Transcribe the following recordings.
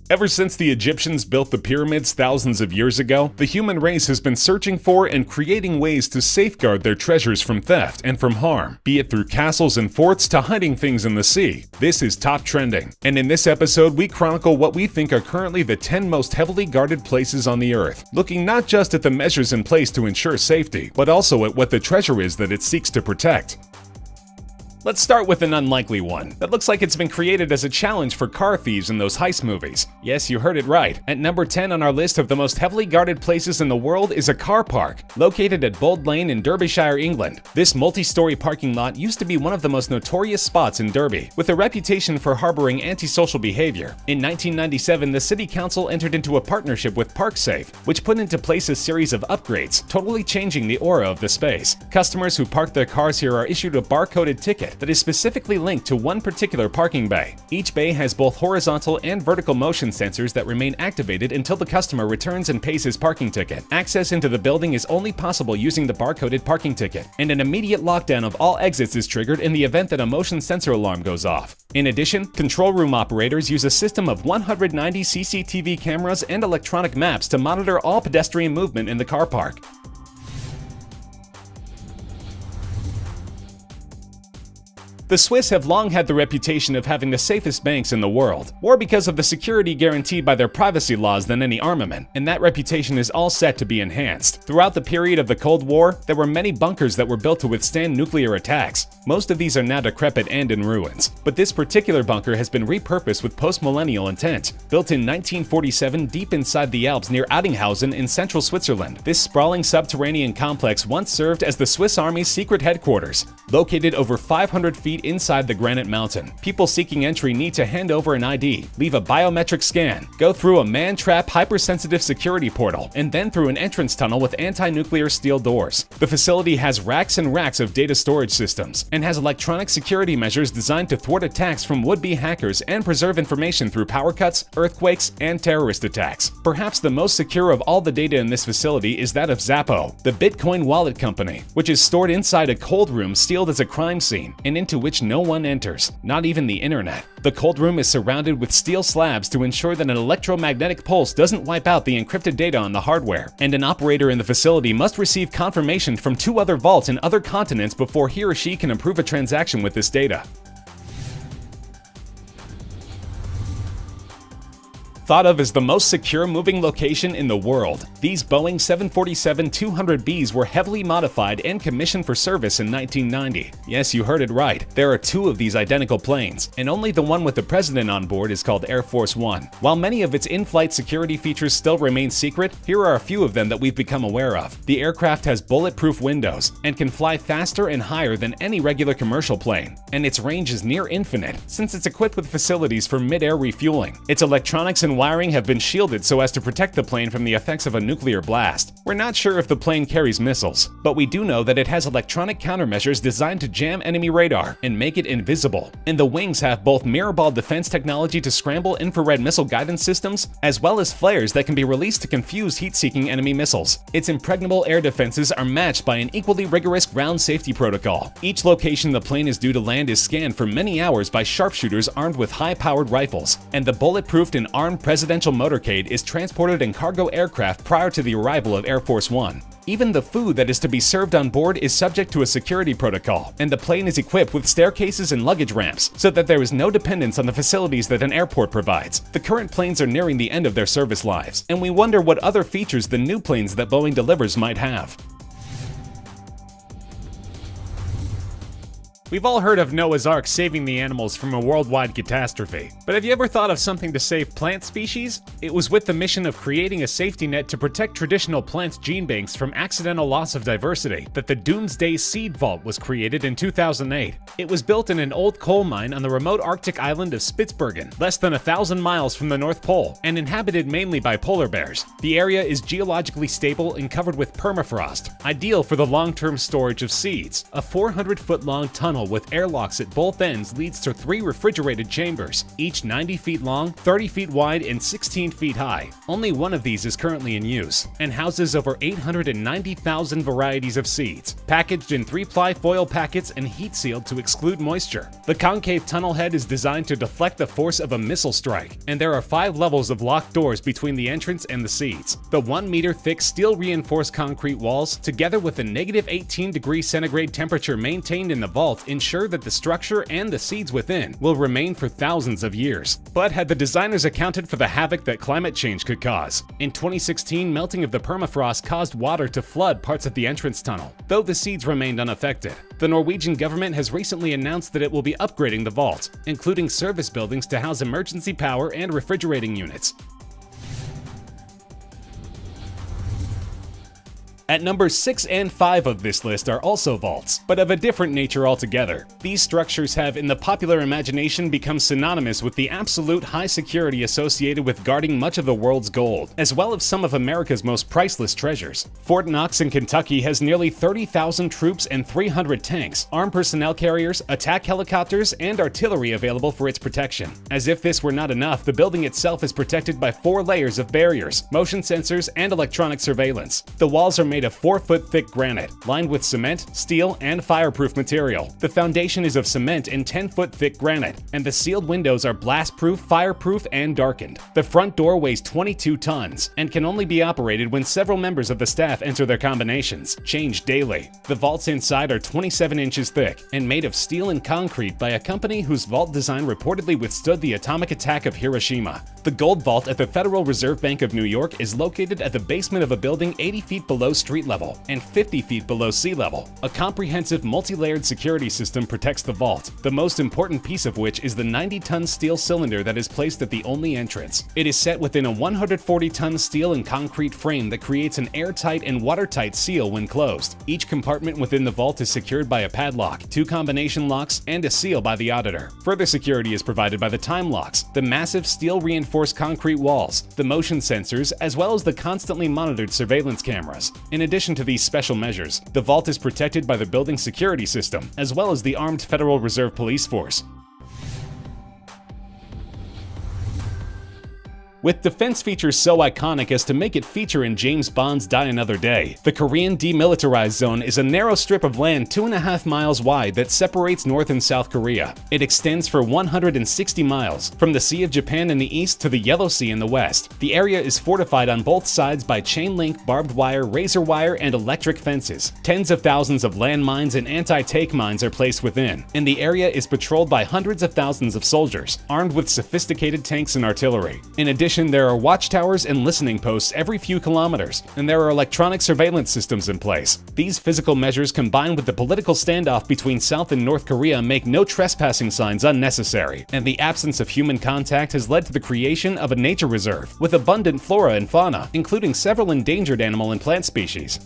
Ever since the Egyptians built the pyramids thousands of years ago, the human race has been searching for and creating ways to safeguard their treasures from theft and from harm, be it through castles and forts to hiding things in the sea. This is Top Trending, and in this episode we chronicle what we think are currently the 10 most heavily guarded places on the earth, looking not just at the measures in place to ensure safety, but also at what the treasure is that it seeks to protect. Let's start with an unlikely one that looks like it's been created as a challenge for car thieves in those heist movies. Yes, you heard it right. At number 10 on our list of the most heavily guarded places in the world is a car park, located at Bold Lane in Derbyshire, England. This multi-story parking lot used to be one of the most notorious spots in Derby, with a reputation for harboring antisocial behavior. In 1997, the City Council entered into a partnership with ParkSafe, which put into place a series of upgrades, totally changing the aura of the space. Customers who park their cars here are issued a barcoded ticket that is specifically linked to one particular parking bay. Each bay has both horizontal and vertical motion sensors that remain activated until the customer returns and pays his parking ticket. Access into the building is only possible using the barcoded parking ticket, and an immediate lockdown of all exits is triggered in the event that a motion sensor alarm goes off. In addition, control room operators use a system of 190 CCTV cameras and electronic maps to monitor all pedestrian movement in the car park. The Swiss have long had the reputation of having the safest banks in the world, more because of the security guaranteed by their privacy laws than any armament, and that reputation is all set to be enhanced. Throughout the period of the Cold War, there were many bunkers that were built to withstand nuclear attacks. Most of these are now decrepit and in ruins, but this particular bunker has been repurposed with post-millennial intent. Built in 1947 deep inside the Alps near Addinghausen in central Switzerland, this sprawling subterranean complex once served as the Swiss Army's secret headquarters. Located over 500 feet inside the granite mountain, people seeking entry need to hand over an ID, leave a biometric scan, go through a man-trap hypersensitive security portal, and then through an entrance tunnel with anti-nuclear steel doors. The facility has racks and racks of data storage systems, and has electronic security measures designed to thwart attacks from would-be hackers and preserve information through power cuts, earthquakes, and terrorist attacks. Perhaps the most secure of all the data in this facility is that of Zappo, the Bitcoin wallet company, which is stored inside a cold room sealed as a crime scene, and into which no one enters, not even the internet. The cold room is surrounded with steel slabs to ensure that an electromagnetic pulse doesn't wipe out the encrypted data on the hardware, and an operator in the facility must receive confirmation from 2 other vaults in other continents before he or she can approve a transaction with this data. Thought of as the most secure moving location in the world, these Boeing 747-200Bs were heavily modified and commissioned for service in 1990. Yes, you heard it right. There are 2 of these identical planes, and only the one with the president on board is called Air Force One. While many of its in-flight security features still remain secret, here are a few of them that we've become aware of. The aircraft has bulletproof windows and can fly faster and higher than any regular commercial plane, and its range is near infinite since it's equipped with facilities for mid-air refueling. Its electronics and wiring have been shielded so as to protect the plane from the effects of a nuclear blast. We're not sure if the plane carries missiles, but we do know that it has electronic countermeasures designed to jam enemy radar and make it invisible. And the wings have both mirror ball defense technology to scramble infrared missile guidance systems, as well as flares that can be released to confuse heat-seeking enemy missiles. Its impregnable air defenses are matched by an equally rigorous ground safety protocol. Each location the plane is due to land is scanned for many hours by sharpshooters armed with high-powered rifles, and the bulletproofed and armed presidential motorcade is transported in cargo aircraft prior to the arrival of Air Force One. Even the food that is to be served on board is subject to a security protocol, and the plane is equipped with staircases and luggage ramps so that there is no dependence on the facilities that an airport provides. The current planes are nearing the end of their service lives, and we wonder what other features the new planes that Boeing delivers might have. We've all heard of Noah's Ark saving the animals from a worldwide catastrophe, but have you ever thought of something to save plant species? It was with the mission of creating a safety net to protect traditional plant gene banks from accidental loss of diversity that the Doomsday Seed Vault was created in 2008. It was built in an old coal mine on the remote Arctic island of Spitsbergen, less than 1,000 miles from the North Pole, and inhabited mainly by polar bears. The area is geologically stable and covered with permafrost, ideal for the long-term storage of seeds. A 400-foot-long tunnel tunnel with airlocks at both ends leads to 3 refrigerated chambers, each 90 feet long, 30 feet wide, and 16 feet high. Only one of these is currently in use, and houses over 890,000 varieties of seeds, packaged in 3-ply foil packets and heat-sealed to exclude moisture. The concave tunnel head is designed to deflect the force of a missile strike, and there are 5 levels of locked doors between the entrance and the seeds. The 1-meter-thick steel-reinforced concrete walls, together with the negative 18 degrees centigrade temperature maintained in the vault, ensure that the structure and the seeds within will remain for thousands of years. But had the designers accounted for the havoc that climate change could cause? In 2016, melting of the permafrost caused water to flood parts of the entrance tunnel, though the seeds remained unaffected. The Norwegian government has recently announced that it will be upgrading the vault, including service buildings to house emergency power and refrigerating units. At numbers 6 and 5 of this list are also vaults, but of a different nature altogether. These structures have, in the popular imagination, become synonymous with the absolute high security associated with guarding much of the world's gold, as well as some of America's most priceless treasures. Fort Knox in Kentucky has nearly 30,000 troops and 300 tanks, armed personnel carriers, attack helicopters, and artillery available for its protection. As if this were not enough, the building itself is protected by 4 layers of barriers, motion sensors, and electronic surveillance. The walls are made of 4-foot thick granite, lined with cement, steel, and fireproof material. The foundation is of cement and 10-foot thick granite, and the sealed windows are blast-proof, fireproof, and darkened. The front door weighs 22 tons and can only be operated when several members of the staff enter their combinations, changed daily. The vaults inside are 27 inches thick and made of steel and concrete by a company whose vault design reportedly withstood the atomic attack of Hiroshima. The Gold Vault at the Federal Reserve Bank of New York is located at the basement of a building 80 feet below street level and 50 feet below sea level. A comprehensive multi-layered security system protects the vault, the most important piece of which is the 90-ton steel cylinder that is placed at the only entrance. It is set within a 140-ton steel and concrete frame that creates an airtight and watertight seal when closed. Each compartment within the vault is secured by a padlock, 2 combination locks, and a seal by the auditor. Further security is provided by the time locks, the massive steel-reinforced concrete walls, the motion sensors, as well as the constantly monitored surveillance cameras. In addition to these special measures, the vault is protected by the building security system, as well as the armed Federal Reserve Police Force. With defense features so iconic as to make it feature in James Bond's Die Another Day, the Korean Demilitarized Zone is a narrow strip of land 2.5 miles wide that separates North and South Korea. It extends for 160 miles, from the Sea of Japan in the east to the Yellow Sea in the west. The area is fortified on both sides by chain link, barbed wire, razor wire, and electric fences. Tens of thousands of landmines and anti-tank mines are placed within, and the area is patrolled by hundreds of thousands of soldiers, armed with sophisticated tanks and artillery. In addition, there are watchtowers and listening posts every few kilometers, and there are electronic surveillance systems in place. These physical measures, combined with the political standoff between South and North Korea, make no trespassing signs unnecessary, and the absence of human contact has led to the creation of a nature reserve with abundant flora and fauna, including several endangered animal and plant species.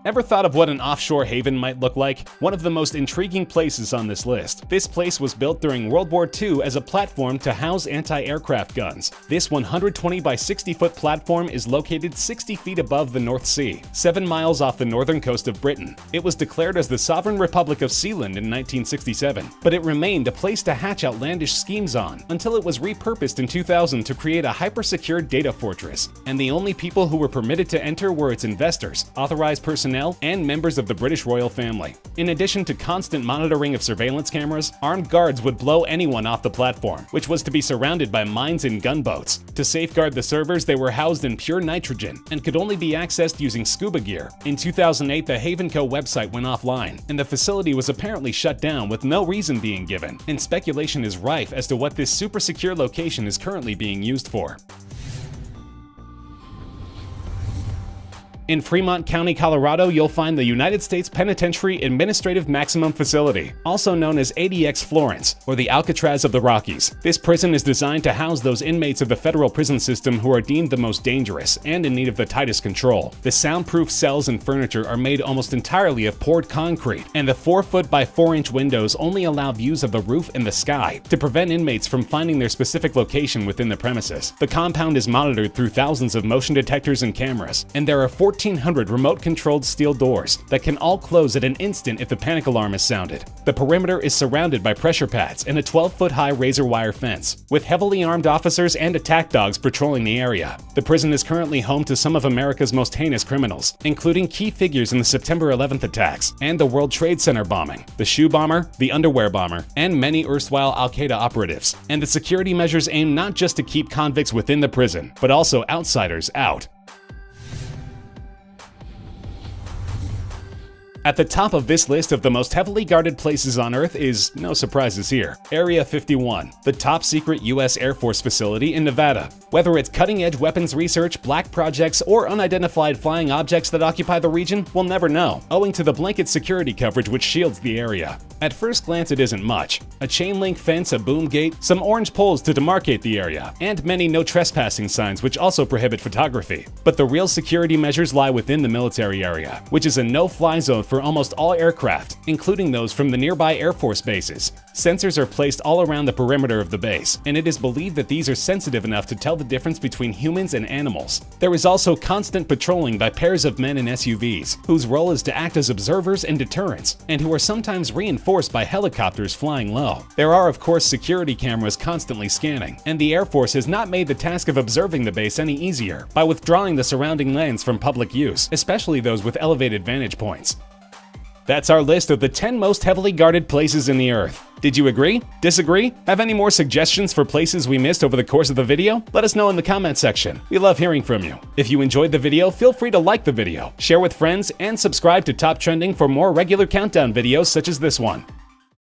Ever thought of what an offshore haven might look like? One of the most intriguing places on this list. This place was built during World War II as a platform to house anti-aircraft guns. This 120 by 60 foot platform is located 60 feet above the North Sea, 7 miles off the northern coast of Britain. It was declared as the Sovereign Republic of Sealand in 1967, but it remained a place to hatch outlandish schemes on until it was repurposed in 2000 to create a hyper-secure data fortress. And the only people who were permitted to enter were its investors, authorized personnel, and members of the British royal family. In addition to constant monitoring of surveillance cameras, armed guards would blow anyone off the platform, which was to be surrounded by mines and gunboats. To safeguard the servers, they were housed in pure nitrogen and could only be accessed using scuba gear. In 2008, the Havenco website went offline, and the facility was apparently shut down with no reason being given, and speculation is rife as to what this super secure location is currently being used for. In Fremont County, Colorado, you'll find the United States Penitentiary Administrative Maximum Facility, also known as ADX Florence, or the Alcatraz of the Rockies. This prison is designed to house those inmates of the federal prison system who are deemed the most dangerous and in need of the tightest control. The soundproof cells and furniture are made almost entirely of poured concrete, and the 4-foot by 4-inch windows only allow views of the roof and the sky to prevent inmates from finding their specific location within the premises. The compound is monitored through thousands of motion detectors and cameras, and there are 14 1,400 remote-controlled steel doors that can all close at an instant if the panic alarm is sounded. The perimeter is surrounded by pressure pads and a 12-foot-high razor wire fence, with heavily armed officers and attack dogs patrolling the area. The prison is currently home to some of America's most heinous criminals, including key figures in the September 11th attacks and the World Trade Center bombing, the shoe bomber, the underwear bomber, and many erstwhile Al-Qaeda operatives. And the security measures aim not just to keep convicts within the prison, but also outsiders out. At the top of this list of the most heavily guarded places on Earth is, no surprises here, Area 51, the top-secret U.S. Air Force facility in Nevada. Whether it's cutting-edge weapons research, black projects, or unidentified flying objects that occupy the region, we'll never know, owing to the blanket security coverage which shields the area. At first glance, it isn't much. A chain-link fence, a boom gate, some orange poles to demarcate the area, and many no trespassing signs which also prohibit photography. But the real security measures lie within the military area, which is a no-fly zone for almost all aircraft, including those from the nearby Air Force bases. Sensors are placed all around the perimeter of the base, and it is believed that these are sensitive enough to tell the difference between humans and animals. There is also constant patrolling by pairs of men in SUVs, whose role is to act as observers and deterrents, and who are sometimes reinforced by helicopters flying low. There are, of course, security cameras constantly scanning, and the Air Force has not made the task of observing the base any easier by withdrawing the surrounding lands from public use, especially those with elevated vantage points. That's our list of the 10 most heavily guarded places in the Earth. Did you agree? Disagree? Have any more suggestions for places we missed over the course of the video? Let us know in the comment section. We love hearing from you. If you enjoyed the video, feel free to like the video, share with friends, and subscribe to Top Trending for more regular countdown videos such as this one.